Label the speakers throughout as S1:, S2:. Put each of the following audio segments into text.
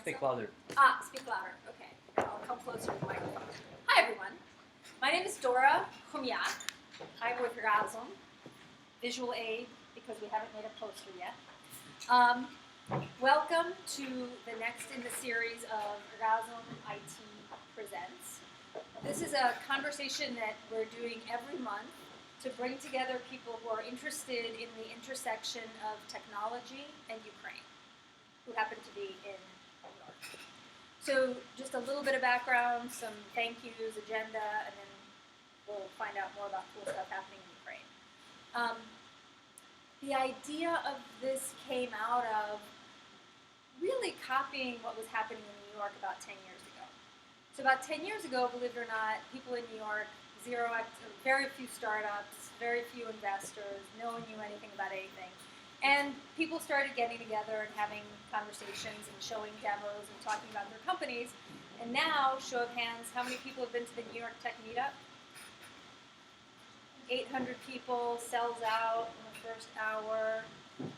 S1: Speak louder.
S2: Speak louder. Okay. I'll come closer to the microphone. Hi, everyone. My name is Dora Humiak. I'm with Razom, visual aid, because we haven't made a poster yet. Welcome to the next in the series of RazomIT Presents. This is a conversation that we're doing every month to bring together people who are interested in the intersection of technology and Ukraine, who happen to be in New York. So just a little bit of background, some thank yous, agenda, and then we'll find out more about cool stuff happening in Ukraine. The idea of this came out of really copying what was happening in New York about 10 years ago. So about 10 years ago, believe it or not, people in New York, very few startups, very few investors, no one knew anything about anything. And people started getting together and having conversations and showing demos and talking about their companies. And now, show of hands, how many people have been to the New York Tech Meetup? 800 people, sells out in the first hour.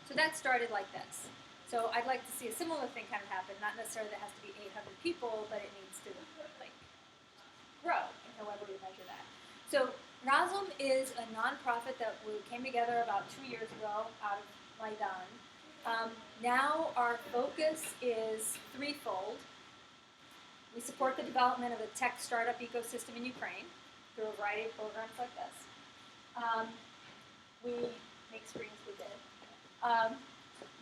S2: So that started like this. So I'd like to see a similar thing kind of happen. Not necessarily that it has to be 800 people, but it needs to grow, however we measure that. So Razom is a nonprofit that we came together about 2 years ago out of Maidan. Now our focus is threefold. We support the development of a tech startup ecosystem in Ukraine through a variety of programs like this. We make screens, we did.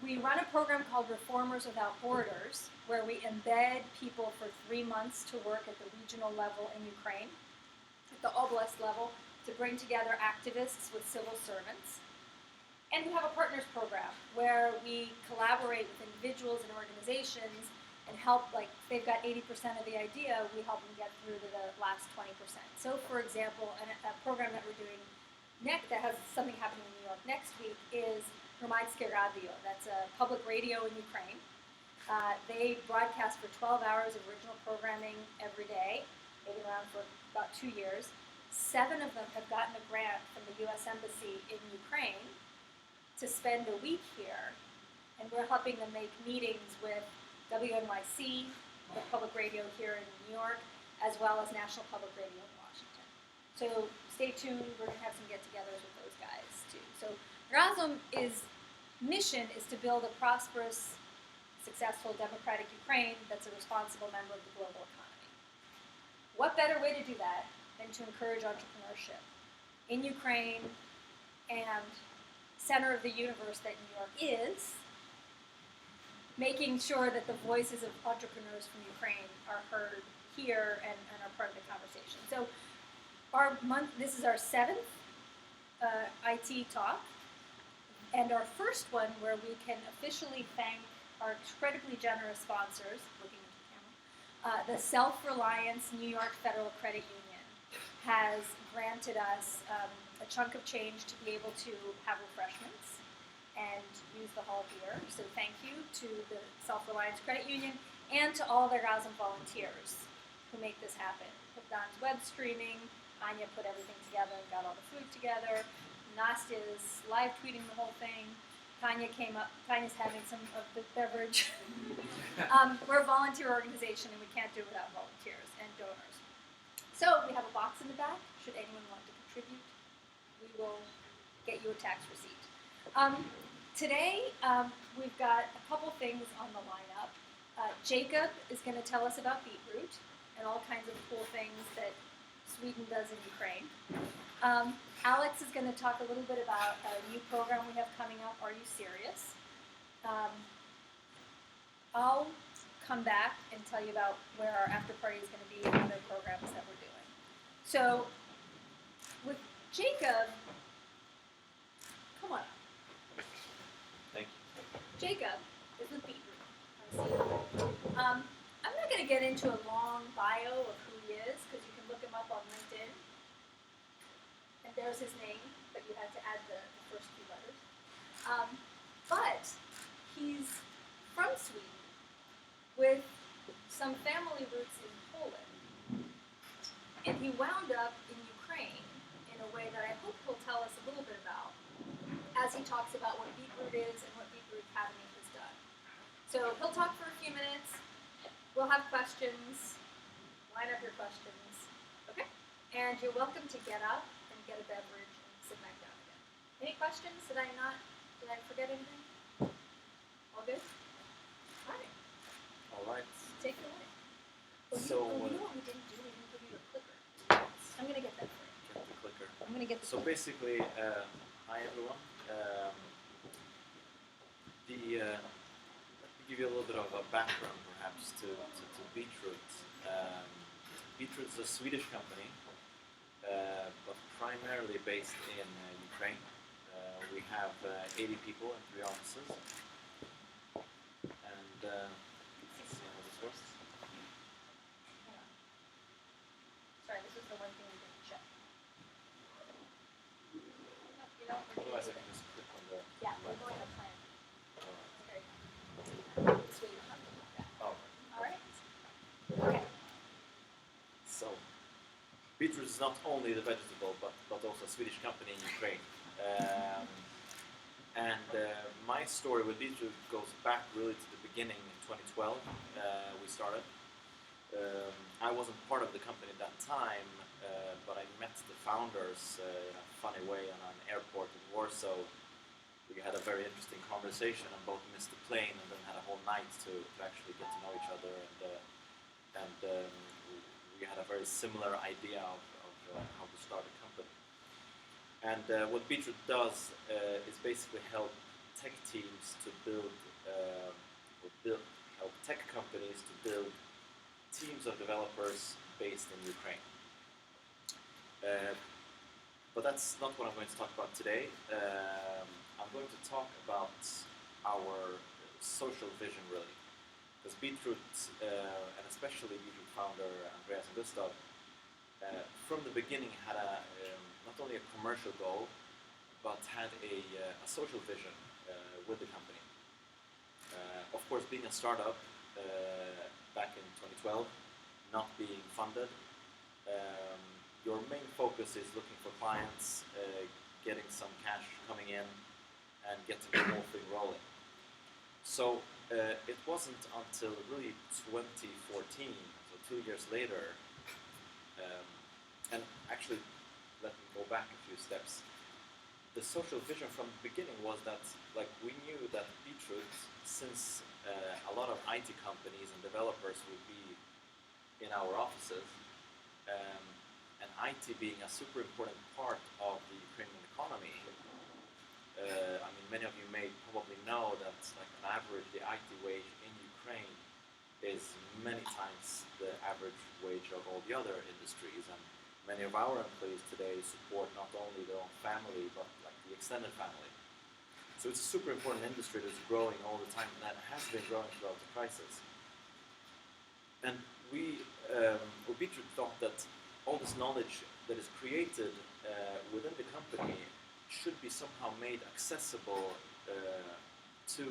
S2: We run a program called Reformers Without Borders, where we embed people for 3 months to work at the regional level in Ukraine, at the oblast level, to bring together activists with civil servants. And we have a partners program where we collaborate with individuals and organizations and help, like, they've got 80% of the idea, we help them get through to the last 20%. So, for example, a program that we're doing next, that has something happening in New York next week, is RazomIT Radio. That's a public radio in Ukraine. They broadcast for 12 hours of original programming every day. They've been around for about 2 years. 7 of them have gotten a grant from the U.S. Embassy in Ukraine to spend a week here, and we're helping them make meetings with WNYC, the public radio here in New York, as well as National Public Radio in Washington. So stay tuned, we're going to have some get-togethers with those guys too. So Razom's mission is to build a prosperous, successful, democratic Ukraine that's a responsible member of the global economy. What better way to do that than to encourage entrepreneurship in Ukraine, and center of the universe that New York is, making sure that the voices of entrepreneurs from Ukraine are heard here and are part of the conversation. So this is our 7th IT talk, and our first one where we can officially thank our incredibly generous sponsors, looking into the camera. The Self-Reliance New York Federal Credit Union has granted us a chunk of change to be able to have refreshments and use the hall here. So thank you to the Self-Reliance Credit Union and to all the Razom volunteers who make this happen. Don's web streaming, Anya put everything together and got all the food together. Nastya is live tweeting the whole thing. Tanya came up. Tanya's having some of the beverage. We're a volunteer organization, and we can't do it without volunteers and donors. So we have a box in the back. Should anyone want to contribute, we will get you a tax receipt. Today, we've got a couple things on the lineup. Jakob is going to tell us about Beetroot and all kinds of cool things that Sweden does in Ukraine. Alex is going to talk a little bit about a new program we have coming up, Are You Serious? I'll come back and tell you about where our after party is going to be and other programs that we're doing. So, with Jakob, come on up.
S1: Thank you.
S2: Jakob is with Beetroot. I'm not going to get into a long bio of who he is, because you can look him up on LinkedIn. And there's his name, but you had to add the first few letters. But he's from Sweden with some family roots in Poland. And he wound up in Ukraine in a way that I hope he'll tell us a little bit about as he talks about what Beetroot is and what Beetroot Academy has done. So he'll talk for a few minutes, we'll have questions. Line up your questions. Okay? And you're welcome to get up and get a beverage and sit back down again. Any questions? Did I forget anything? All good? All right.
S1: All right.
S2: Take it away. Oh,
S1: So,
S2: you know what we didn't do? We didn't give you a clicker. I'm going to get that for you.
S1: get the clicker.
S2: I'm going to get the
S1: So
S2: clicker.
S1: basically, hi everyone. Let me give you a little bit of a background, perhaps, to Beetroot. Beetroot is a Swedish company, but primarily based in Ukraine. We have 80 people in 3 offices, and let's see how this works.
S2: Hang on. Sorry, this is the one thing we didn't check. No, you don't.
S1: Otherwise, I can just click on the.
S2: Yeah, we're going to plan.
S1: Alright.
S2: Okay. So you don't have to do that.
S1: Oh.
S2: All right. Okay.
S1: So, Beetroot is not only the vegetable, but also a Swedish company in Ukraine. My story with Beetroot goes back really to the beginning in 2012. We started. I wasn't part of the company at that time, but I met the founders in a funny way on an airport in Warsaw. We had a very interesting conversation and both missed the plane and then had a whole night to actually get to know each other, and we had a very similar idea of how to start a company. And what Beetroot does is basically help tech teams to help tech companies to build teams of developers based in Ukraine. But that's not what I'm going to talk about today. I'm going to talk about our social vision, really. Because Beetroot, and especially Beetroot founder Andreas and Gustav, from the beginning had not only a commercial goal, but had a social vision with the company. Of course, being a startup back in 2012, not being funded, your main focus is looking for clients, getting some cash coming in, and getting the whole thing rolling. So it wasn't until really 2014, so 2 years later, and actually, let me go back a few steps. The social vision from the beginning was that, like, we knew that Beetroot, since a lot of IT companies and developers would be in our offices, and IT being a super important part of the Ukrainian economy, I mean, many of you may probably know that, like, on average, the IT wage in Ukraine is many times the average wage of all the other industries, and many of our employees today support not only their own family, but like the extended family. So it's a super important industry that's growing all the time, and that has been growing throughout the crisis. And we Beetroot thought that all this knowledge that is created within the company should be somehow made accessible to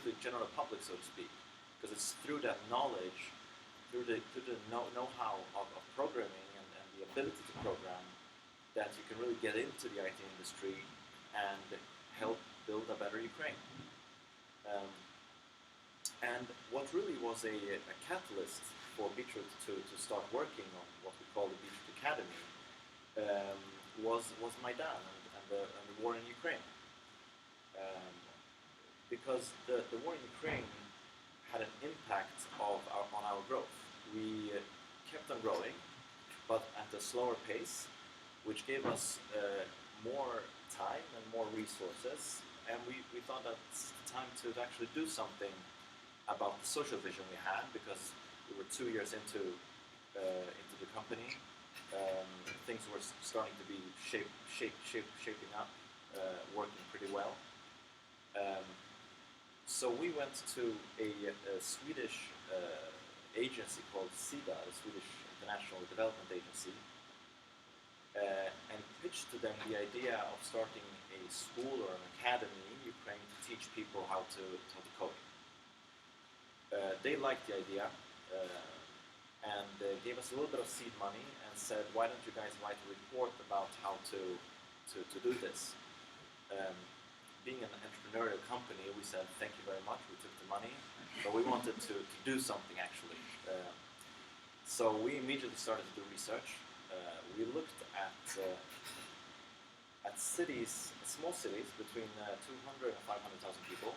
S1: the general public, so to speak, because it's through that knowledge, through the know-how of programming and the ability to program, that you can really get into the IT industry and help build a better Ukraine. And what really was a catalyst for Beetroot to start working on what we call the Beetroot Academy was my dad and the war in Ukraine. Because the war in Ukraine had an impact on our growth. We kept on growing, but at a slower pace, which gave us more time and more resources, and we thought that it's time to actually do something about the social vision we had, because we were 2 years into the company. Things were starting to be shaping up, working pretty well. So we went to a Swedish agency called SIDA, the Swedish International Development Agency, and pitched to them the idea of starting a school or an academy in Ukraine to teach people how to code. They liked the idea and gave us a little bit of seed money and said, why don't you guys write a report about how to do this? being an entrepreneurial company, we said thank you very much. We took the money, but we wanted to do something actually. So we immediately started to do research. We looked at cities, small cities between 200 and 500,000 people.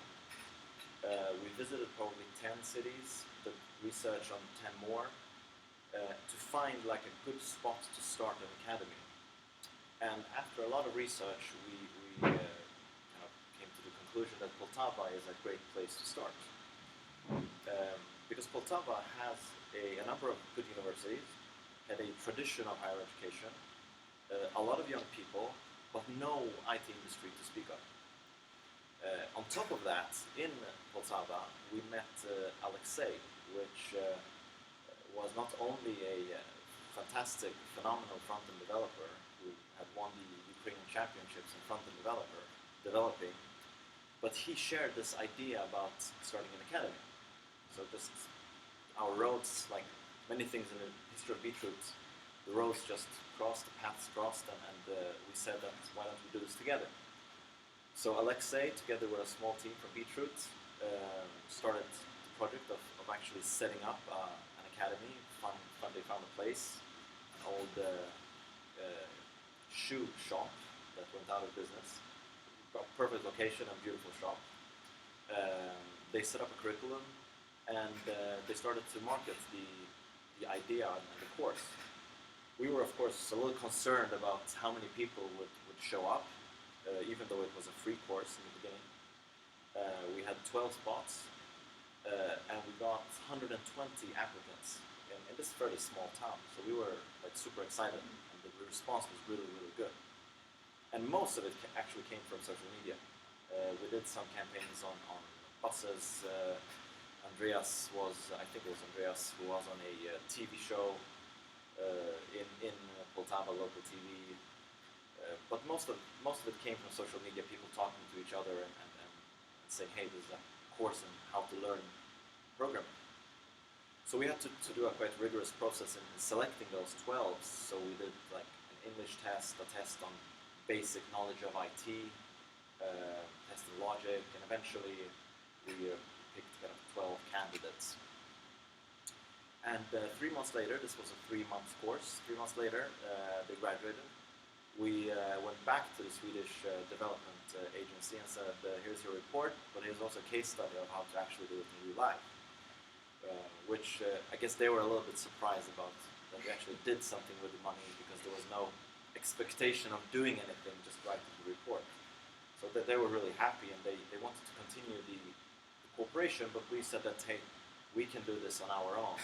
S1: We visited probably 10 cities, did research on 10 more, to find like a good spot to start an academy. And after a lot of research, we kind of came to the conclusion that Poltava is a great place to start. Because Poltava has a number of good universities, had a tradition of higher education, a lot of young people, but no IT industry to speak of. On top of that, in Poltava, we met Alexei, which was not only a fantastic, phenomenal front-end developer who had won the Ukrainian championships in front-end developing, but he shared this idea about starting an academy. So just our roads, like many things in the history of Beetroot, the roads just crossed, the paths crossed, and we said that why don't we do this together? So Alexei, together with a small team from Beetroot, started the project of actually setting up an academy. They found a place, an old shoe shop that went out of business. Got perfect location and beautiful shop. They set up a curriculum, and they started to market the idea and the course. We were, of course, a little concerned about how many people would show up, even though it was a free course in the beginning. We had 12 spots, and we got 120 applicants in this fairly small town. So we were like super excited, and the response was really, really good. And most of it actually came from social media. We did some campaigns on buses. Andreas was, I think it was Andreas, who was on a TV show in Poltava, local TV. But most of it came from social media, people talking to each other and saying, hey, there's a course on how to learn programming. So we had to do a quite rigorous process in selecting those 12. So we did like an English test, a test on basic knowledge of IT, testing logic, and eventually we picked kind of 12 candidates. And 3 months later, this was a 3-month course, 3 months later they graduated. We went back to the Swedish development agency and said, here's your report, but here's also a case study of how to actually do it in real life. Which I guess they were a little bit surprised about, that we actually did something with the money, because there was no expectation of doing anything, just writing the report. So they were really happy, and they wanted to continue the cooperation, but we said that, hey, we can do this on our own.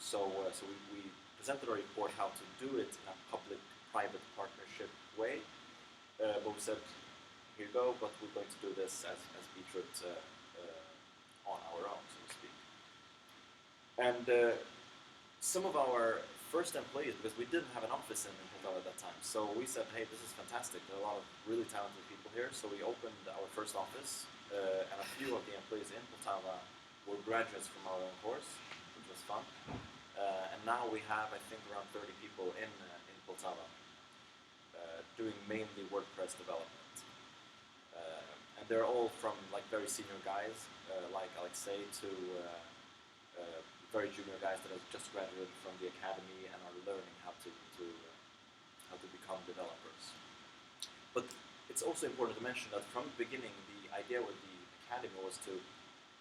S1: So we presented a report how to do it in a public-private partnership way, but we said, here you go, but we're going to do this as Beetroot on our own, so to speak. And some of our first employees, because we didn't have an office in Poltava at that time, so we said, hey, this is fantastic, there are a lot of really talented people here, so we opened our first office, and a few of the employees in Poltava were graduates from our own course, which was fun. And now we have, I think, around 30 people in Poltava doing mainly WordPress development. And they're all from like very senior guys, like Alexei, to very junior guys that have just graduated from the academy and are learning how to become developers. But it's also important to mention that from the beginning, the idea with the academy was to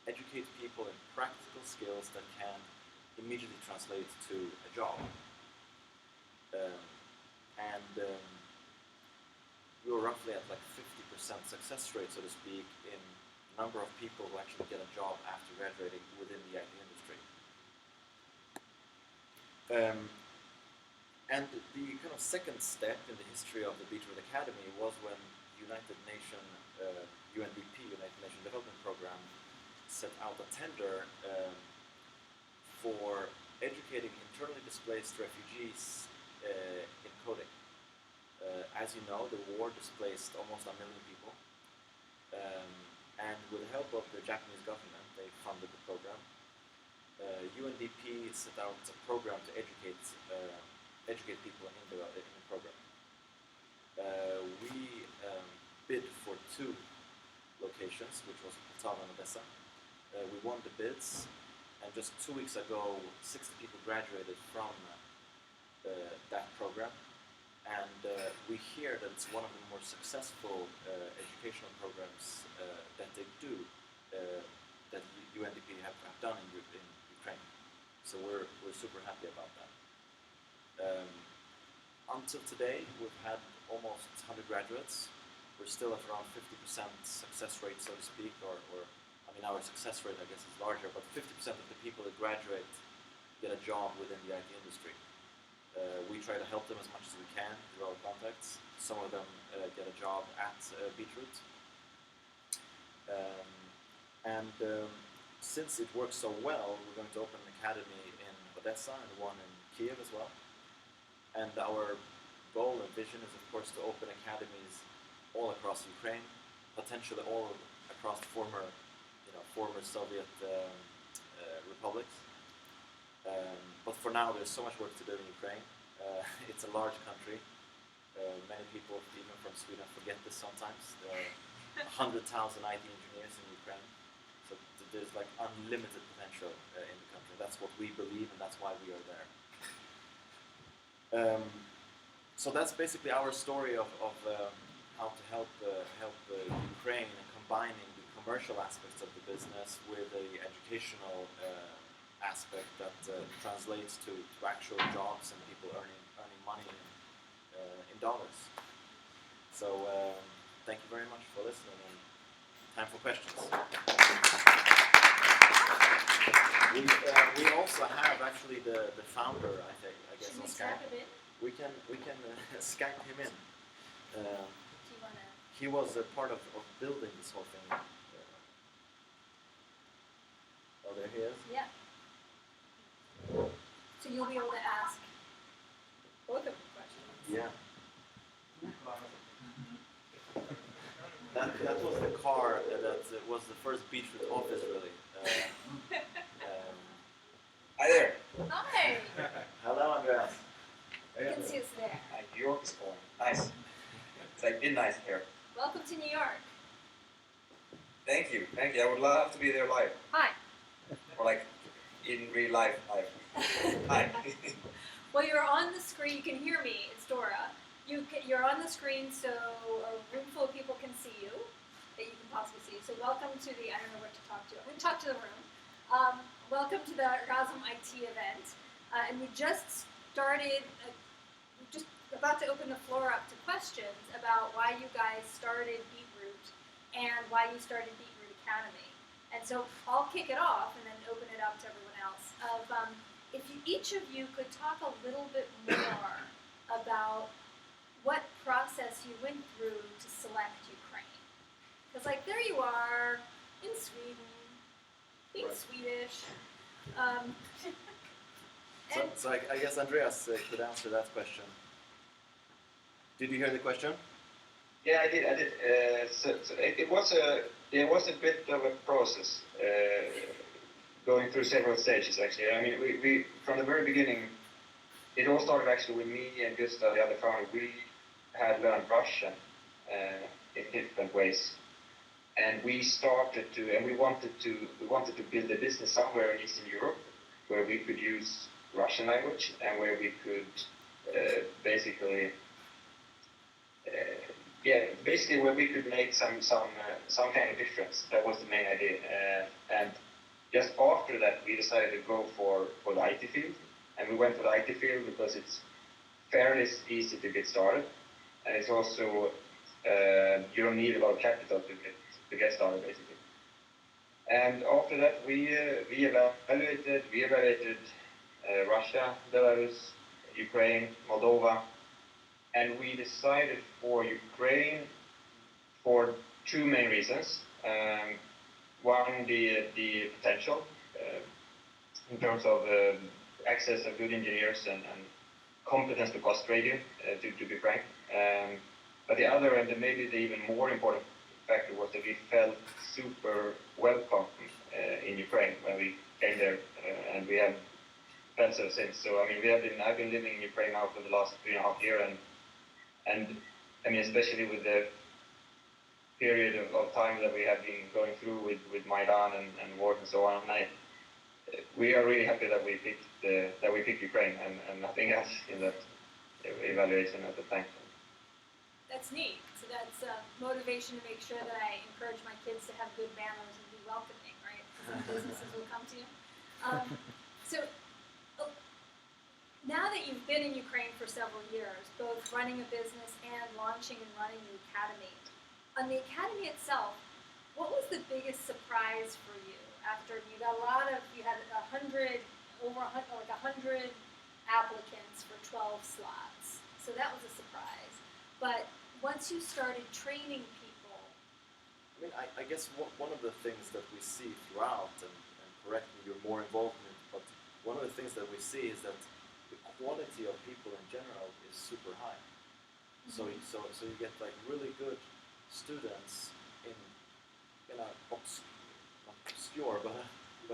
S1: educate people in practical skills that can immediately translate to a job. We were roughly at like 50% success rate, so to speak, in number of people who actually get a job after graduating within the IT industry. And the kind of second step in the history of the Beetroot Academy was when United Nations Development Program set out a tender for educating internally displaced refugees in coding. As you know, the war displaced almost 1 million people, and with the help of the Japanese government, they funded the program. UNDP set out a program to educate people in the program. We bid for 2 locations, which was Poltava and Odessa. We won the bids, and just 2 weeks ago, 60 people graduated from that program. And we hear that it's one of the more successful educational programs that they do, that UNDP have done in Ukraine. So we're super happy about that. Until today, we've had almost 100 graduates. We're still at around 50% success rate, so to speak, or I mean, our success rate, I guess, is larger, but 50% of the people that graduate get a job within the IT industry. We try to help them as much as we can through our contacts. Some of them get a job at Beetroot. Since it works so well, we're going to open an academy in Odessa and one in Kiev as well. And our goal and vision is, of course, to open academies all across Ukraine, potentially all across former Soviet republics. But for now, there's so much work to do in Ukraine. It's a large country. Many people, even from Sweden, forget this sometimes. There are 100,000 IT engineers in Ukraine. So there's like unlimited potential in the country. That's what we believe, and that's why we are there. So that's basically our story of how to help Ukraine and combining the commercial aspects of the business with the educational aspect that translates to actual jobs and people earning money in dollars. So thank you very much for listening, and time for questions. We also have actually the founder, I guess, on Skype. We can Skype him in.
S2: Do you wanna?
S1: He was a part of building this whole thing. Oh, there he is.
S2: Yeah. So you'll be able to ask both of them questions.
S1: Yeah. That was the car that was the first Beetroot office, really.
S3: Hi there.
S2: Hi.
S1: Hello, Andreas.
S2: You can see us there.
S3: New York is calling. Nice. It's like midnight here.
S2: Welcome to New York.
S3: Thank you. Thank you. I would love to be there live.
S2: Hi.
S3: Or like in real life. Hi.
S2: Well, you're on the screen. You can hear me. It's Dora. You're on the screen, so a room full of people can see you, that you can possibly see. So welcome to the, I don't know what to talk to. I'm going to talk to the room. Welcome to the RazomIT event. And we just started, just about to open the floor up to questions about why you guys started Beetroot and why you started Beetroot Academy. And so I'll kick it off and then open it up to everyone else. If each of you could talk a little bit more about what process you went through to select Ukraine. Because like there you are in Sweden, being
S1: Right.
S2: Swedish.
S1: So I guess Andreas could answer that question. Did you hear the question?
S3: Yeah, I did. So it was a bit of a process, going through several stages actually. I mean, we from the very beginning, it all started actually with me and Gustav, the other founder. We had learned Russian in different ways, and we wanted to build a business somewhere in Eastern Europe where we could use Russian language and where we could basically where we could make some kind of difference. That was the main idea, and just after that we decided to go for the IT field, and we went for the IT field because it's fairly easy to get started, and it's also you don't need a lot of capital to get started basically. And after that we evaluated Russia, Belarus, Ukraine, Moldova, and we decided for Ukraine for two main reasons. One, the potential in terms of access of good engineers and competence to cost ratio, to be frank. But the other, and maybe the even more important factor, was that we felt super welcome in Ukraine when we came there, and we have felt so since. So I mean, I've been living in Ukraine now for the last 3.5 years, and I mean, especially with the period of time that we have been going through with Maidan and war and so on. We are really happy that we picked Ukraine and nothing else in that evaluation at the time.
S2: That's neat. So that's motivation to make sure that I encourage my kids to have good manners and be welcoming, right? Because businesses will come to you. So now that you've been in Ukraine for several years, both running a business and launching and running the academy, on the academy itself, what was the biggest surprise for you after you got you had 100 applicants for 12 slots. So that was a surprise. But once you started training people,
S1: I mean, I guess one of the things that we see throughout, and correct me, you're more involved in it, but one of the things that we see is that the quality of people in general is super high. So you get like really good students in a not obscure, but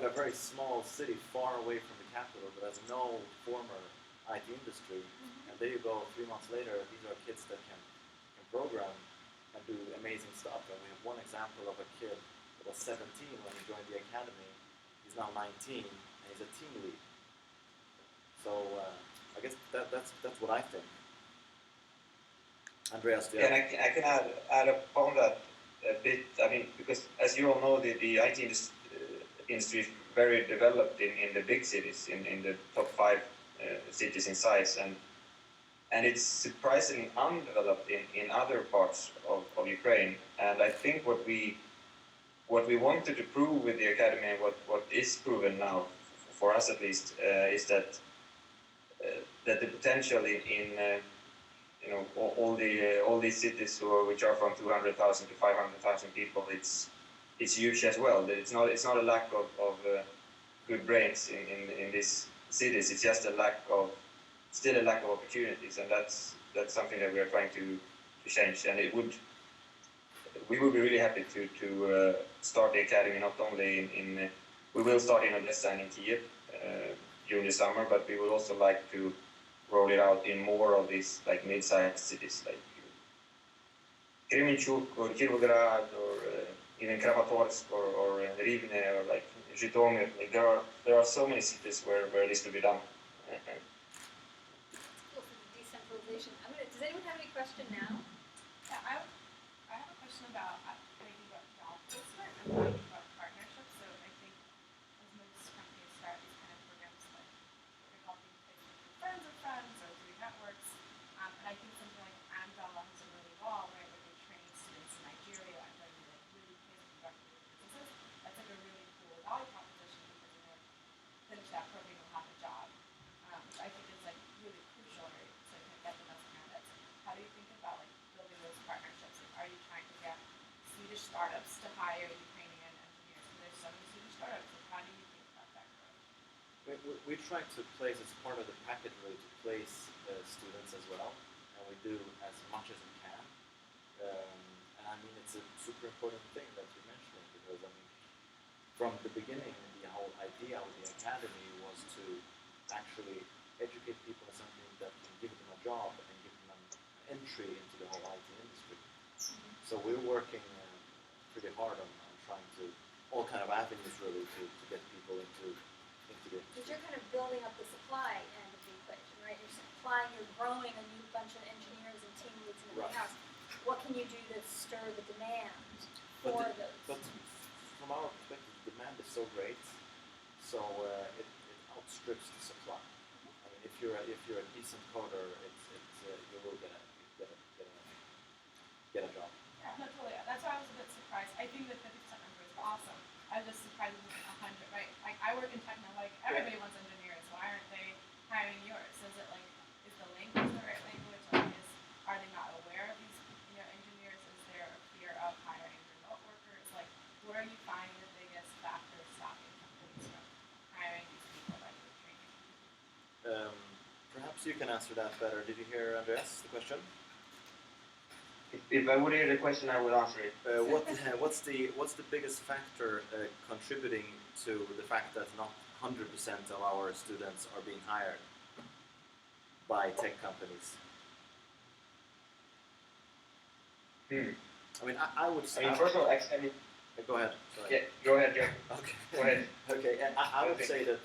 S1: a very small city far away from the capital that has no former IT industry, and there you go, 3 months later, these are kids that can program and do amazing stuff. And we have one example of a kid that was 17 when he joined the academy. He's now 19 and he's a team lead. So I guess that's what I think. Andreas, do you
S3: I can add upon that a bit. I mean, because as you all know, the IT industry is very developed in the big cities, in the top 5 cities in size, and it's surprisingly undeveloped in other parts of Ukraine. And I think what we wanted to prove with the academy, and what is proven now, for us at least, is that the potential in all these cities which are from 200,000 to 500,000 people, it's huge as well. It's not a lack of good brains in these cities. It's just still a lack of opportunities, and that's something that we are trying to change. And we would be really happy to start the academy not only we will start in Odessa and in Kiev during the summer, but we would also like to roll it out in more of these like mid-sized cities like Kremenchuk or Kirovgrad or even Kramatorsk or Rivne or like Zhytomyr. Like there are so many cities where this could be done.
S2: cool for the decentralization. Does anyone have any question now?
S4: Yeah, I have a question about thinking about job placement and thinking about partnerships. So I think as most companies start these kind of programs like they're helping placement through friends of friends or through networks. And I think something like Amdala has done really well, right, where they train students in Nigeria and then they really place them directly with businesses. That's like a really cool value proposition because when they finish that program, they'll have a job, which I think is like really crucial, right, to kind of get the best candidates. How do you think about like building those partnerships? Like, are you trying to get Swedish startups to hire Ukrainian engineers? Because there's so many Swedish startups. Like, how do you think about that growth?
S1: We try to place, as part of the package, really, to place students as well, and we do as much as we can. And I mean, it's a super important thing that you're mentioning, because I mean, from the beginning, the whole idea of the academy was to actually educate people in something that can give them a job and give them an entry into the whole IT industry. So we're working pretty hard on trying to all kind of avenues really to get people into the
S2: Because
S1: industry.
S2: you're kind of building up the supply end of the equation, right? You're growing a new bunch of engineers and team leads and everything else. What can you do to stir the demand for those?
S1: But from our perspective, the demand is so great, so it outstrips the supply. I mean, if you're a decent coder, you will get a job.
S4: Yeah, no, totally. That's why I was a bit surprised. I think the 50% number is awesome. I was just surprised it was 100, right? Like, I work in techno, like, everybody wants engineers. Why aren't they hiring yours? So is it like, is the language the right language? Like, are they not aware of these, engineers? Is there a fear of hiring remote workers? Like, what are you finding the biggest factors stopping companies from hiring these people that you're training?
S1: Perhaps you can answer that better. Did you hear, Andreas, the question?
S3: If I would hear the question, I would answer it.
S1: What's the biggest factor contributing to the fact that not 100% of our students are being hired by tech companies? I mean, I would say.
S3: I mean, first of all,
S1: Go ahead. Sorry.
S3: yeah, go ahead, Joe.
S1: Okay.
S3: Go ahead.
S1: Okay, and I would say that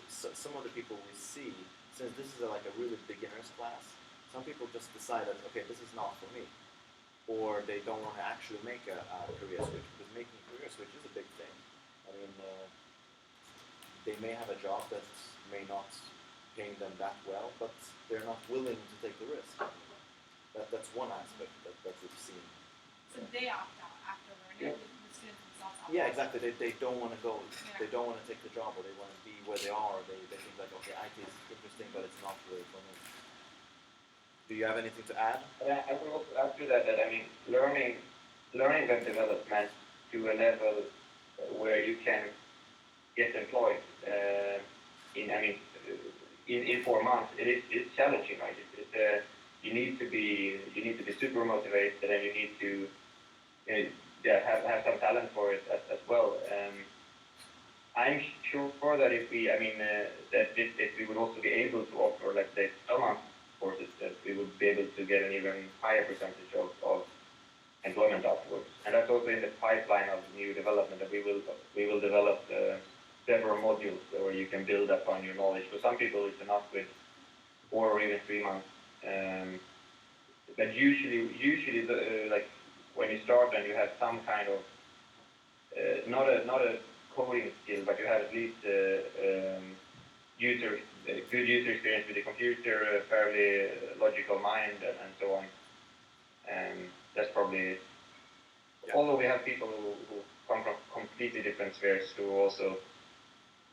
S1: some of the people we see, since this is like a really beginner's class, some people just decide that, okay, this is not for me. Or they don't want to actually make a career switch, because making a career switch is a big thing. I mean, they may have a job that may not pay them that well, but they're not willing to take the risk. That's one aspect that we've seen.
S4: So they opt out after learning. The students themselves opt out.
S1: Yeah, exactly. They don't want to go.
S4: Yeah.
S1: They don't want to take the job, or they want to be where they are. Or they think like, okay, IT is interesting, but it's not really for me. Do you have anything to add?
S3: I will also add to that I mean, learning web development to a level where you can get employed in 4 months, it's challenging, right? You need to be super motivated, and you need to have some talent for it as well. I'm sure that if we would also be able to offer, let's say, 12-month courses, that we would be able to get an even higher percentage of employment afterwards. And that's also in the pipeline of new development, that we will develop several modules where you can build upon your knowledge. For some people, it's enough with 4 or even 3 months. But usually, like when you start and you have some kind of not a coding skill, but you have at least good user experience with the computer, a fairly logical mind, and so on. That's probably. Yeah. Although we have people who come from completely different spheres who also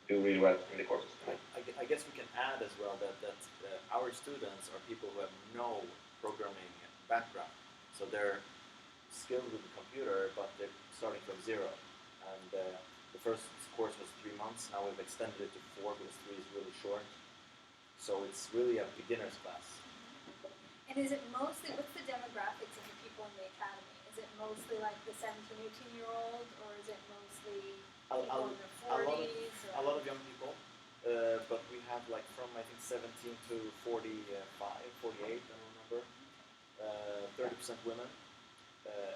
S3: do really well in the courses.
S1: I guess we can add as well that our students are people who have no programming background, so they're skilled with the computer, but they're starting from zero. And the first course was 3 months. Now we've extended it to 4 because 3 is really short. So it's really a beginner's class.
S2: And is it mostly, what's the demographics of the people in the academy? Is it mostly like the 17, 18-year-old, or is it mostly people in their 40s?
S1: A lot of young people, but we have like from I think 17 to 45, 48, I don't remember. 30% women.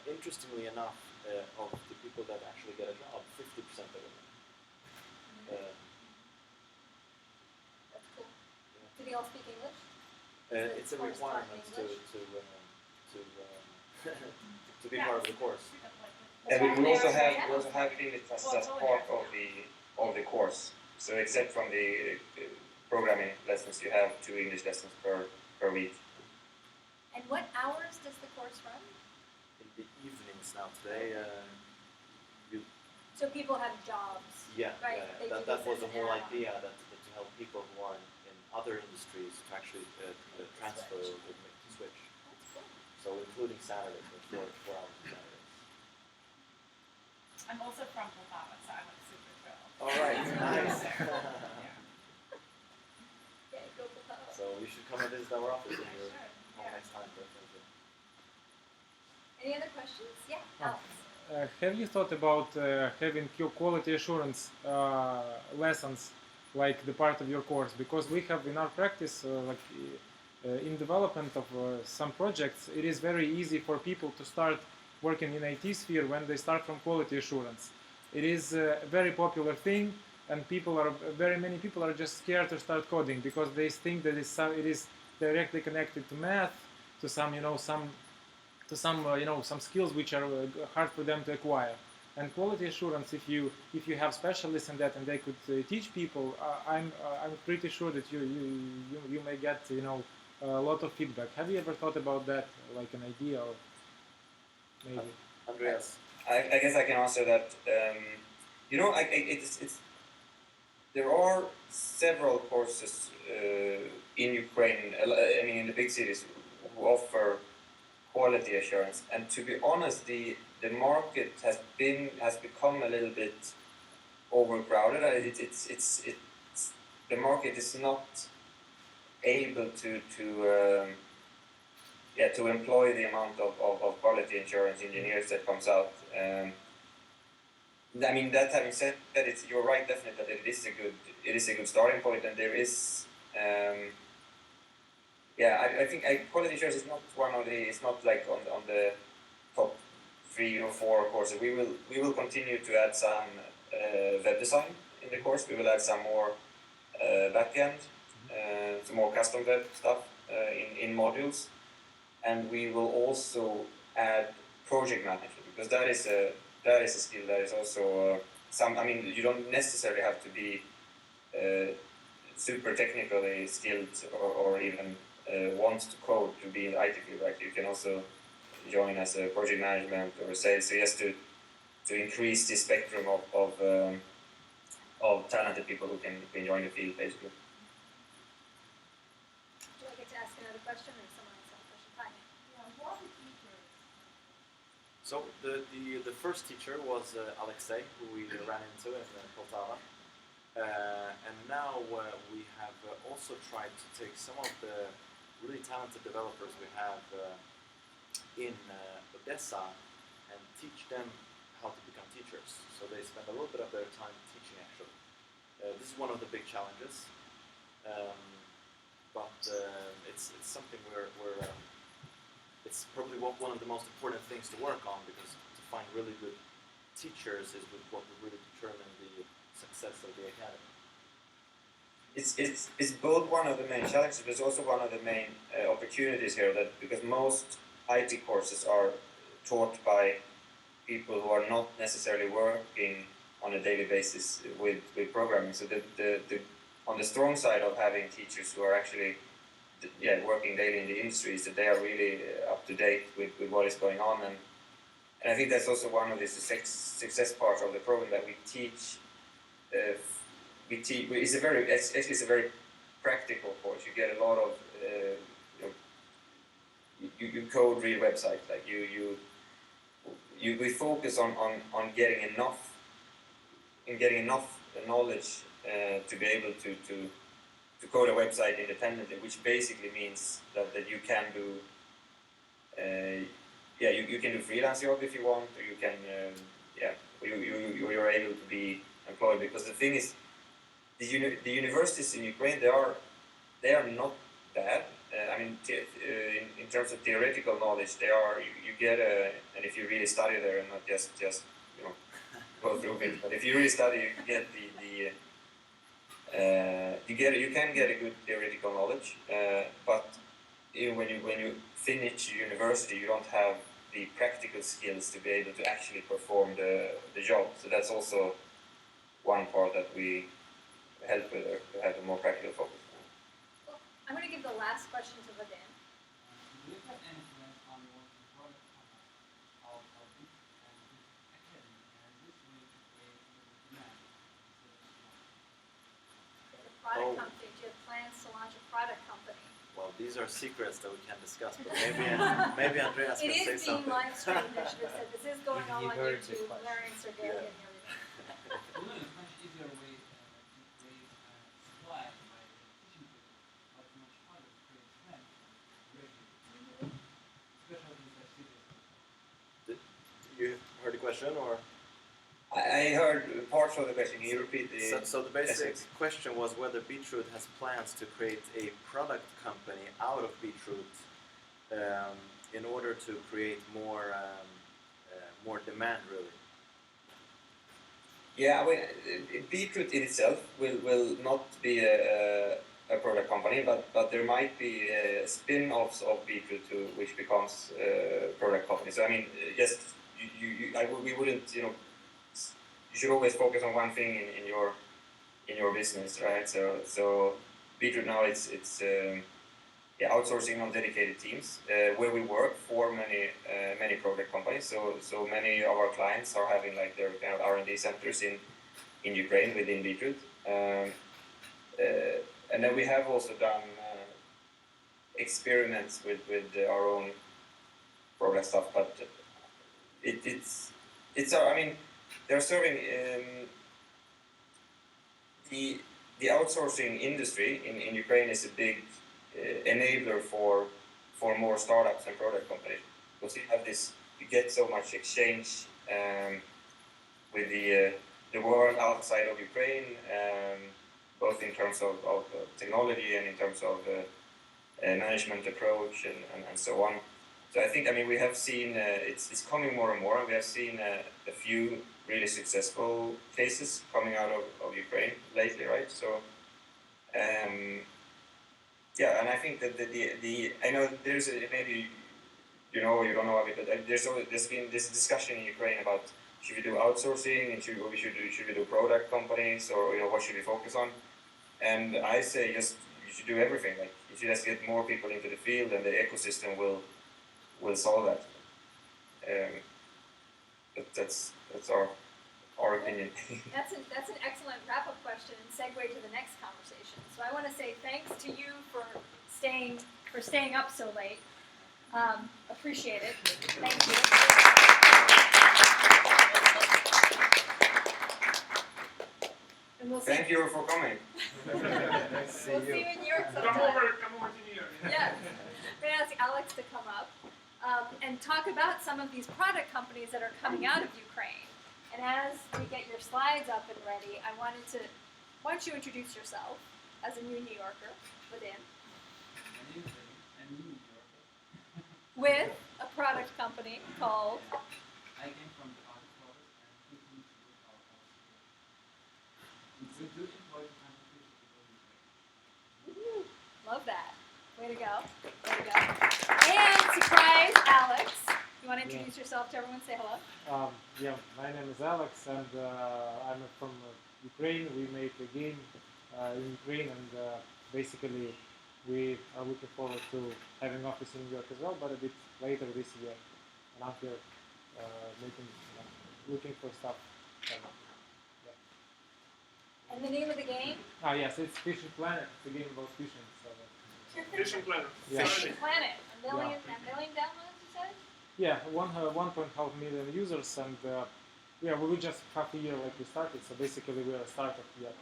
S1: Interestingly enough, of the people that actually get a job, 50% are women.
S2: That's cool. Yeah. Do they all speak English?
S1: It's a requirement to be part of the course.
S3: And we also have English as part of the course. So except from the programming lessons, you have 2 English lessons per week.
S2: And what hours does the course run?
S1: In the evenings now today.
S2: So people have jobs.
S1: Yeah,
S2: right?
S1: Yeah. That was the whole idea, that to help people who are in other industries to actually transfer or make the switch.
S2: That's cool.
S1: So including Saturdays, but 4 hours on Saturdays.
S4: I'm also from Poltava, so I'm like super thrilled.
S1: All right, nice.
S2: Yeah, go Poltava.
S1: So you should come and visit our office when you're home next time.
S2: Any other questions? Yeah, Alex.
S5: Have you thought about having your quality assurance lessons like the part of your course? Because we have in our practice, in development of some projects, it is very easy for people to start working in IT sphere when they start from quality assurance. It is a very popular thing, and very many people are just scared to start coding because they think that it is directly connected to math, to some skills which are hard for them to acquire. And quality assurance, if you have specialists in that and they could teach people, I'm pretty sure that you may get a lot of feedback. Have you ever thought about that, like an idea, or maybe?
S1: Andreas,
S3: I guess I can answer that. There are several courses in Ukraine. I mean, in the big cities, who offer quality assurance, and to be honest, the market has become a little bit overcrowded. The market is not able to employ the amount of quality assurance engineers that comes out. I mean, that having said that, you're right, definitely, that it is a good starting point, and there is. I think quality assurance is not it's not like on the top 3 or 4 courses. We will continue to add some web design in the course. We will add some more backend, some more custom web stuff in modules, and we will also add project management, because that is a skill that is also some. I mean, you don't necessarily have to be super technically skilled or even want to code to be in the IT field, right? You can also join as a project management or a sales. So just to increase the spectrum of talented people who can join the field, basically.
S2: Would you like to ask another question, or someone else have a question? Hi.
S4: Yeah, what are the teachers?
S1: So the first teacher was Alexei, who we ran into in Poltava. And now we have also tried to take some of the really talented developers we have in Odessa and teach them how to become teachers. So they spend a little bit of their time teaching, actually. This is one of the big challenges, but it's something where it's probably one of the most important things to work on, because to find really good teachers is what will really determine the success of the academy.
S3: It's both one of the main challenges, but it's also one of the main opportunities here. That because most IT courses are taught by people who are not necessarily working on a daily basis with programming. So the on the strong side of having teachers who are actually working daily in the industry is that they are really up to date with what is going on, and I think that's also one of the success parts of the program, that we teach. It's a very practical course. You get a lot of you code real websites, like we focus on getting enough knowledge to be able to code a website independently, which basically means that you can do you can do freelance job if you want, or you can you're able to be employed. Because the thing is, the universities in Ukraine, they are not bad. I mean, in terms of theoretical knowledge, they are. You get and if you really study there and not just go through it, but if you really study, you get you can get a good theoretical knowledge. But when you finish university, you don't have the practical skills to be able to actually perform the job. So that's also one part that we help with, to have a more practical focus.
S2: Well, I'm going to give the last question to Vadim.
S6: Do you have any plans on working product company out of this academy, and this will create demand?
S2: The product company. Do you have plans to launch a product company?
S1: Well, these are secrets that we can't discuss, but maybe Andreas can say something.
S2: It is being live streamed, I should have said. This is going on
S5: heard
S2: YouTube.
S5: this much.
S2: Larry and Sergey
S1: Yeah.
S2: and everything.
S6: You know, it's much easier way to create supply by teaching people, but much harder to create demand gradually, especially in the cities.
S1: You heard the question, or?
S3: I heard parts of the question. Can you repeat the?
S1: So the basic
S3: essence?
S1: question was whether Beetroot has plans to create a product company out of Beetroot in order to create more demand, really.
S3: Yeah, I mean, Beetroot in itself will not be a product company, but there might be spin-offs of Beetroot which becomes a product company. So I mean, just we wouldn't, you should always focus on one thing in your business, right? So Beetroot now it's outsourcing on dedicated teams where we work for many product companies. So many of our clients are having like their kind of R&D centers in Ukraine within Beetroot, and then we have also done experiments with our own product stuff, but I mean, they're serving the outsourcing industry in Ukraine is a big enabler for more startups and product companies, because you get so much exchange with the world outside of Ukraine, both in terms of technology and in terms of management approach and so on. So I think, I mean, we have seen, it's coming more and more, and we have seen a few really successful cases coming out of Ukraine lately, right? So, yeah, and I think that I know there's maybe you know or you don't know of it, but there's been this discussion in Ukraine about should we do outsourcing and should we do product companies, or what should we focus on? And I say just you should do everything. Like you should just get more people into the field, and the ecosystem will solve that. That's our opinion.
S2: That's an excellent wrap-up question and segue to the next conversation. So I want to say thanks to you for staying up so late. Appreciate it. Thank you. And we'll see.
S3: Thank you for coming.
S2: We'll see you in New York sometime.
S7: Come over to New York.
S2: Yeah. I'm going to ask Alex to come up and talk about some of these product companies that are coming out of Ukraine. And as we get your slides up and ready, why don't you introduce yourself as a new New Yorker within, with a product company called?
S6: I came from the art college and quickly to work out it's a good employee competition.
S2: Love that. Way to go. Way to go. And surprise, Alex. You want to introduce yourself to everyone? Say hello.
S5: Yeah, my name is Alex, and I'm from Ukraine. We make a game in Ukraine, and basically we are looking forward to having office in New York as well, but a bit later this year. And I'm here looking for stuff.
S2: And the name of the game?
S5: Yes, it's Fishing Planet. It's a game about fishing. So,
S7: Fishing Planet.
S5: Yeah.
S2: Fishing Planet. A million downloads, you said?
S5: yeah, 1.5 million users, and yeah, we were just half a year like we started. So basically, we are a startup yet.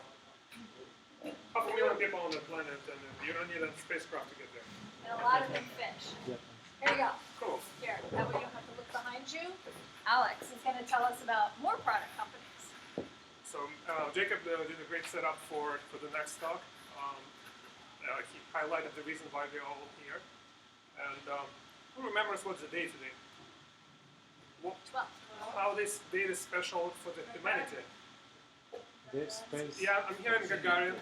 S7: 500,000 people on the planet, and you don't need a spacecraft to get there.
S2: And a lot of them fish.
S5: Yeah.
S2: Here you go.
S7: Cool.
S2: Here, that way you don't have to look behind you. Alex is going to tell us about more product companies.
S7: So Jakob did a great setup for the next talk. He highlighted the reason why we're all here. And who remembers what's the day today? How this day is special for the humanity?
S5: This space.
S7: Yeah, I'm here in Gagarin.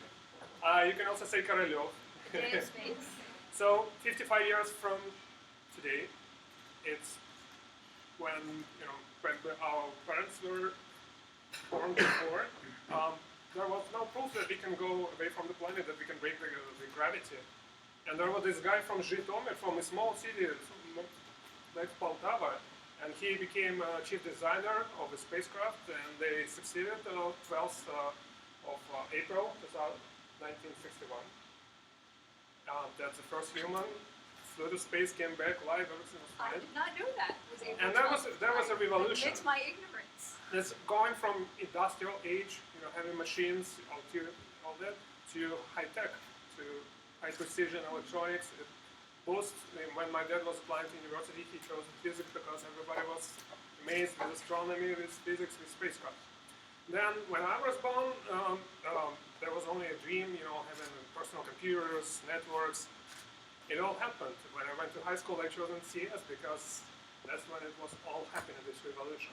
S7: You can also say Korolyov.
S2: Day of space.
S7: So 55 years from today, it's when our parents were born before. There was no proof that we can go away from the planet, that we can break the gravity. And there was this guy from Zhytomyr, from a small city like Poltava, and he became chief designer of a spacecraft, and they succeeded 12th of April 1961. That's the first human flew to space, came back live, everything was
S2: I
S7: fine.
S2: did not know that. Was April
S7: And that was a revolution.
S2: Admit my ignorance.
S7: It's going from industrial age, having machines, all that, to high tech, to high precision electronics. When my dad was applying to university, he chose physics because everybody was amazed with astronomy, with physics, with spacecraft. Then, when I was born, there was only a dream, having personal computers, networks. It all happened. When I went to high school, I chose CS because that's when it was all happening, this revolution.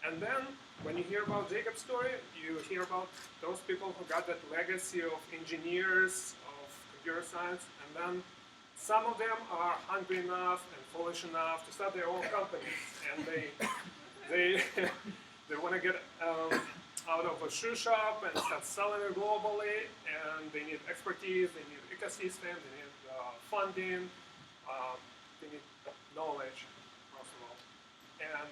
S7: And then, when you hear about Jakob's story, you hear about those people who got that legacy of engineers, of computer science, and then some of them are hungry enough and foolish enough to start their own companies, and they want to get out of a shoe shop and start selling it globally, and they need expertise, they need ecosystem, they need funding, they need knowledge, most of all. And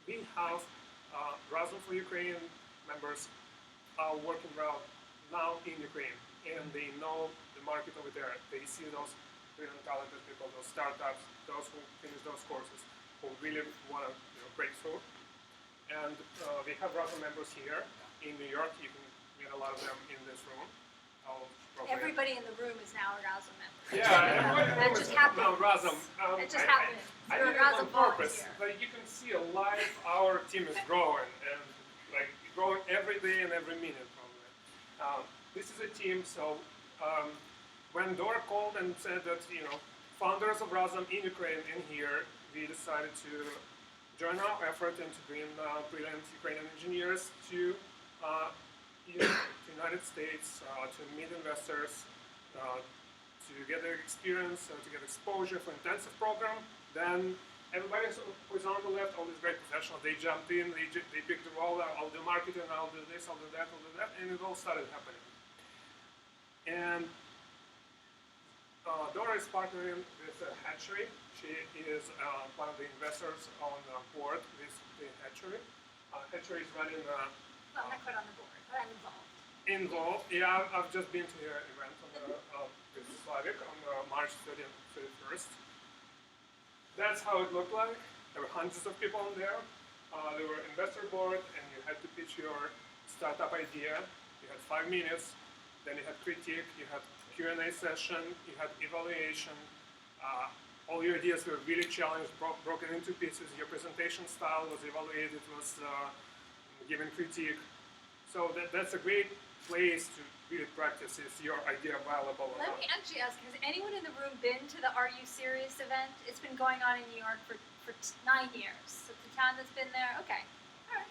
S7: we have Razom for Ukraine members are working well now in Ukraine, and they know the market over there. They see those brilliant, talented people, those startups, those who finish those courses, who really want to break through. And we have Razom members here in New York. You can meet a lot of them in this room.
S2: Everybody in the room is now a Razom member.
S7: Yeah, everybody in the room
S2: just
S7: is
S2: happened.
S7: now Razom.
S2: It just happened.
S7: I
S2: You're
S7: did
S2: a
S7: it
S2: Razom
S7: on purpose.
S2: volunteer.
S7: Like you can see live, our team is growing, and like growing every day and every minute probably. This is a team. So when Dora called and said that founders of Razom in Ukraine and here, we decided to join our effort and to bring brilliant Ukrainian engineers to the United States to meet investors, to get their experience, to get exposure for intensive program. Then everybody who's on the left, all these great professionals, they jumped in, they picked the role, I'll do marketing, I'll do this, I'll do that, and it all started happening. And Dora is partnering with Hatchery. She is one of the investors on the board with the Hatchery. Hatchery is running
S2: Well, I'm not quite on the board, but I'm involved.
S7: Involved, yeah, I've just been to their event on with Slavic on March 30th and 31st. That's how it looked like. There were hundreds of people on there. There were investor board, and you had to pitch your startup idea. You had 5 minutes. Then you had critique. You had Q&A session. You had evaluation. All your ideas were really challenged, broken into pieces. Your presentation style was evaluated, was given critique. So that's a great place to really practice. Is your idea valuable or
S2: Let
S7: not?
S2: me actually ask, has anyone in the room been to the Are You Serious event? It's been going on in New York for 9 years. So the town that's been there, okay, all right.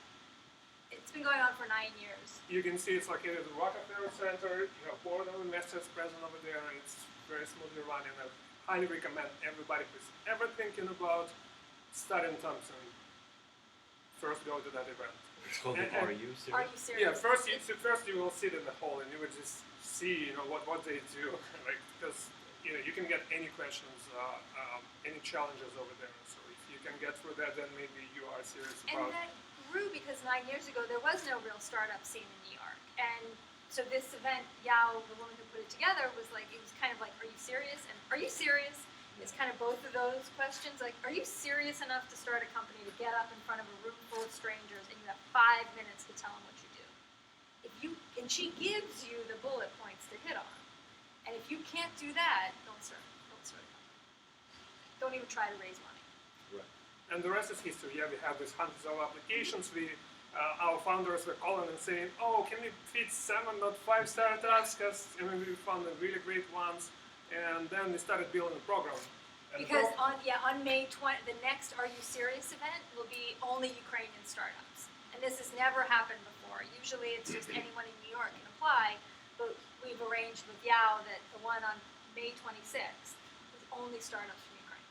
S2: It's been going on for 9 years.
S7: You can see it's located at the Rockefeller Center. You have board of investors present over there. It's very smoothly running. I highly recommend everybody who's ever thinking about studying Thompson first go to that event.
S1: It's called the Are You Serious?
S2: Are You Serious?
S7: Yeah, first you will sit in the hall and you will just see what they do, like, because you can get any questions, any challenges over there. So if you can get through that, then maybe you are serious
S2: And
S7: about.
S2: that grew because 9 years ago there was no real startup scene in New York, and so this event, Yao, the woman who put it together, was like, it was kind of like, are you serious? And are you serious? It's kind of both of those questions. Like, are you serious enough to start a company to get up in front of a room full of strangers and you have 5 minutes to tell them what you do? And she gives you the bullet points to hit on. And if you can't do that, don't start a company. Don't even try to raise money.
S1: Right.
S7: And the rest is history. Yeah, we have these hundreds of applications. Our founders were calling and saying, "Oh, can we fit 7, not 5 startups?" Because we found the really great ones. And then we started building a program. And
S2: Because on May 20, the next Are You Serious event will be only Ukrainian startups. And this has never happened before. Usually it's just anyone in New York can apply, but we've arranged with Yao that the one on May 26th is only startups from Ukraine.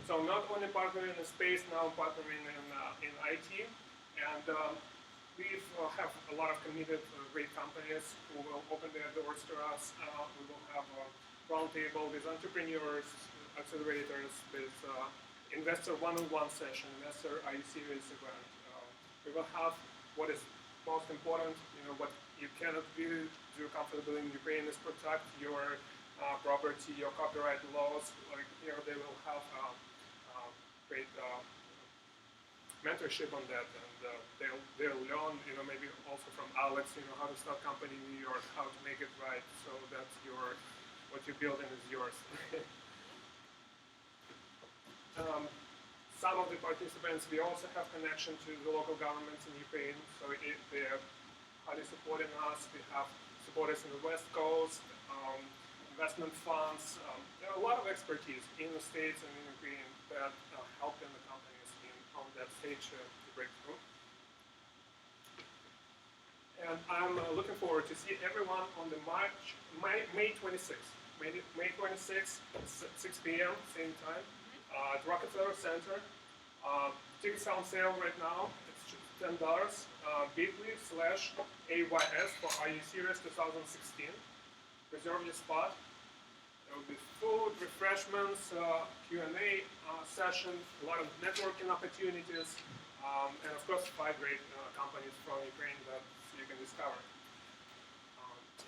S7: So not only partnering in space, now partnering in IT. And we have a lot of committed great companies who will open their doors to us. We will have a roundtable with entrepreneurs, accelerators, with investor one-on-one session, investor Are You Serious event. We will have what is most important, what you cannot really do comfortably in Ukraine is protect your property, your copyright laws. Like here, they will have great mentorship on that, and they'll learn, maybe also from Alex, how to start company in New York, how to make it right, so that what you're building is yours. Some of the participants, we also have connection to the local governments in Ukraine, so they're highly supporting us. We have supporters in the West Coast, investment funds. There are a lot of expertise in the States and in Ukraine that helping the companies on that stage to break through. And I'm looking forward to see everyone on the May 26th. May 26th, 6 p.m., same time, at Rockefeller Center. Tickets are on sale right now. It's just $10. bit.ly/AYS for Are You Serious 2016. Reserve your spot. There will be food, refreshments, Q&A session, a lot of networking opportunities, and of course 5 great companies from Ukraine that you can discover.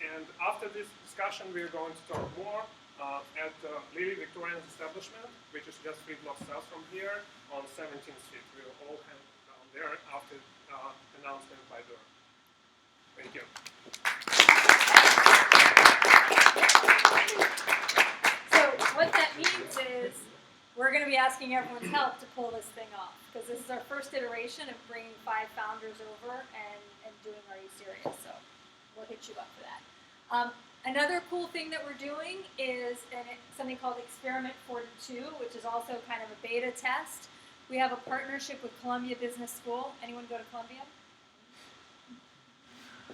S7: And after this discussion, we're going to talk more at Lily Victorian's establishment, which is just 3 blocks south from here on 17th Street. We'll all hang down there after announcement by Dora. Thank you.
S2: So what that means is we're going to be asking everyone's help to pull this thing off, because this is our first iteration of bringing 5 founders over and doing Are You Serious? So we'll hit you up for that. Another cool thing that we're doing is something called Experiment 42, which is also kind of a beta test. We have a partnership with Columbia Business School. Anyone go to Columbia?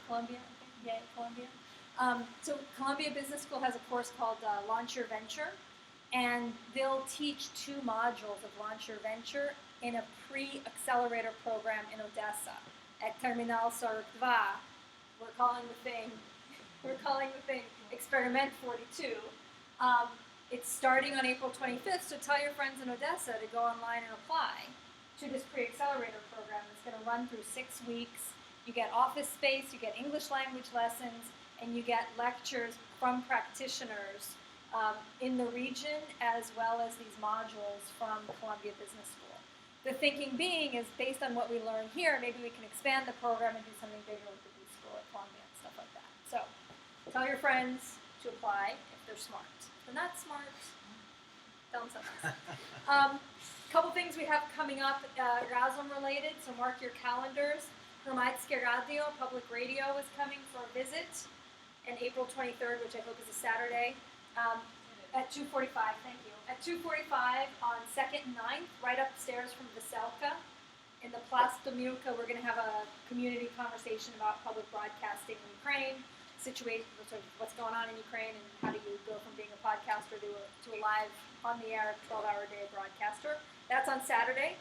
S2: Columbia? Okay. Yay, Columbia. So Columbia Business School has a course called Launch Your Venture, and they'll teach 2 modules of Launch Your Venture in a pre-accelerator program in Odessa at Terminal 42. We're calling the thing Experiment 42. It's starting on April 25th, so tell your friends in Odessa to go online and apply to this pre-accelerator program. It's going to run through 6 weeks. You get office space, you get English language lessons, and you get lectures from practitioners in the region, as well as these modules from Columbia Business School. The thinking being is, based on what we learn here, maybe we can expand the program and do something bigger with the B School at Columbia and stuff like that. So tell your friends to apply if they're smart. If they're not smart, tell them something else. Couple things we have coming up, Razom related, so mark your calendars. Hrvatske Radio, public radio, is coming for a visit on April 23rd, which I hope is a Saturday, at 2:45, thank you. At 2:45 on 2nd and 9th, right upstairs from Veselka. In the Place de Milka, we're going to have a community conversation about public broadcasting in Ukraine, situation, sort of what's going on in Ukraine, and how do you go from being a podcaster to a live, on-the-air, 12-hour-a-day broadcaster. That's on Saturday.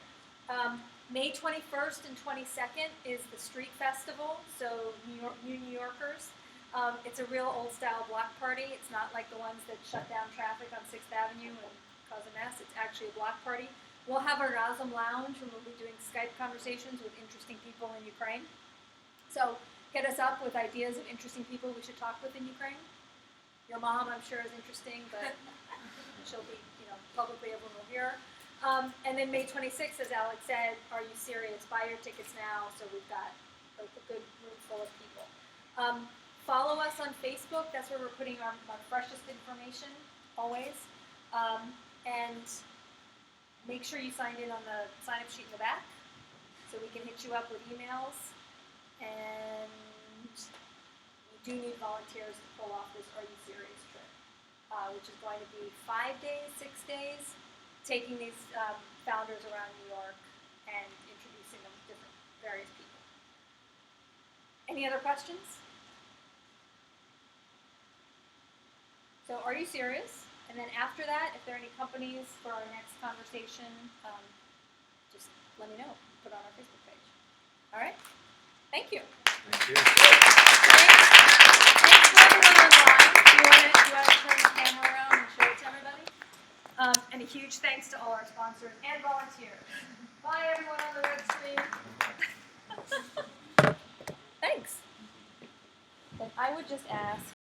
S2: May 21st and 22nd is the Street Festival, so New Yorkers. It's a real old-style block party. It's not like the ones that shut down traffic on 6th Avenue and cause a mess. It's actually a block party. We'll have a Razom Lounge, and we'll be doing Skype conversations with interesting people in Ukraine. So hit us up with ideas of interesting people we should talk with in Ukraine. Your mom, I'm sure, is interesting, but she'll be, publicly everyone will hear. And then May 26th, as Alex said, Are You Serious? Buy your tickets now, so we've got a good room full of people. Follow us on Facebook. That's where we're putting our freshest information, always. And make sure you signed in on the sign-up sheet in the back, so we can hit you up with emails. And we do need volunteers to pull off this Are You Serious trip, which is going to be 5 days, 6 days, taking these founders around New York and introducing them to various people. Any other questions? So Are You Serious? And then after that, if there are any companies for our next conversation, just let me know. Put it on our Facebook page. All right? Thank you.
S1: Thank you.
S2: Thanks to everyone online. Do you want to turn the camera around and show it to everybody? And a huge thanks to all our sponsors and volunteers. Bye, everyone on the web stream. Thanks. And I would just ask,